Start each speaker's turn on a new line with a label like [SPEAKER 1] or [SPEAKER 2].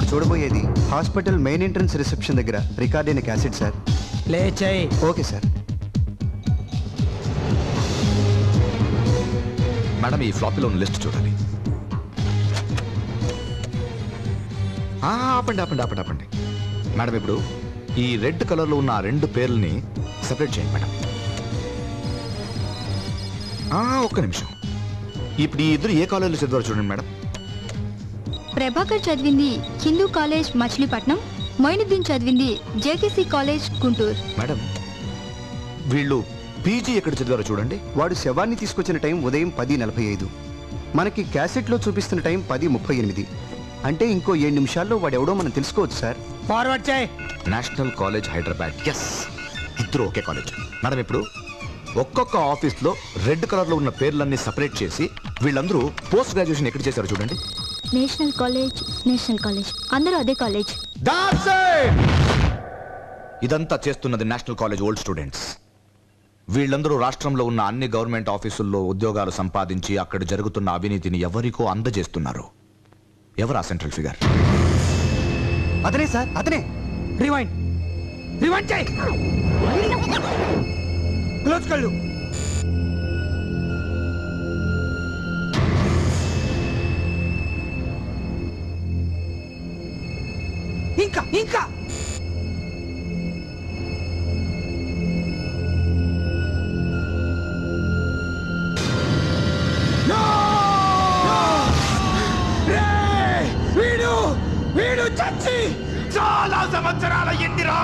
[SPEAKER 1] ఇప్పుడు చూడబోయేది hospital main entrance reception దగ్గర రికార్డ్ అయిన క్యాసెట్ సార్.
[SPEAKER 2] ప్లే చేయి.
[SPEAKER 1] Okay sir.
[SPEAKER 3] మేడం ఈ ఫ్లాపీలో ఉన్న లిస్ట్ చూడాలి. ఆపండి ఆపండి ఆపండి ఆపండి మేడం, ఇప్పుడు ఈ రెడ్ కలర్లో ఉన్న ఆ రెండు పేర్లని సెపరేట్ చేయండి మేడం. ఒక్క నిమిషం. ఇప్పుడు ఈ ఇద్దరు ఏ కాలేజీలో చదివారు చూడండి మేడం.
[SPEAKER 4] ప్రభాకర్ చదివింది హిందూ కాలేజ్ మచిలీపట్నం, మొయినుద్దీన్ చదివింది జేకేసీ కాలేజ్ గుంటూరు.
[SPEAKER 3] మేడం వీళ్ళు పీజీ ఎక్కడ చదివారో చూడండి.
[SPEAKER 1] వాడు శవాన్ని తీసుకొచ్చిన టైం ఉదయం 10:45. మనకి క్యాసెట్లో చూపిస్తున్న టైం 10:38. అంటే ఇంకో 7 నిమిషాల్లో వాడెవడో మనం తెలుసుకోవచ్చు సార్.
[SPEAKER 2] ఫార్వర్డ్ చేయి.
[SPEAKER 3] National college Hyderabad. ఎస్, ఇద్దరు ఒకే కాలేజ్. మేడం ఇప్పుడు ఒక్కొక్క ఆఫీస్లో రెడ్ కలర్లో ఉన్న పేర్లన్నీ సపరేట్ చేసి వీళ్ళందరూ పోస్ట్ గ్రాడ్యుయేషన్ ఎక్కడ చేశారో చూడండి.
[SPEAKER 4] నేషనల్ కాలేజ్ అందరూ అదే కాలేజ్.
[SPEAKER 3] ఇదంతా చేస్తున్నది నేషనల్ కాలేజ్ ఓల్డ్ స్టూడెంట్స్. వీళ్ళందరూ రాష్ట్రంలో ఉన్న అన్ని గవర్నమెంట్ ఆఫీసుల్లో ఉద్యోగాలు సంపాదించి అక్కడ జరుగుతున్న అవినీతిని ఎవరికో అందజేస్తున్నారు. ఎవరా సెంట్రల్ ఫిగర్?
[SPEAKER 1] అతనే సార్, అతనే.
[SPEAKER 2] రివైండ్ చేయి. క్లోజ్ కళ్ళు. ఇంకా వీడు చచ్చి చాలా సంవత్సరాల ఎండిరా.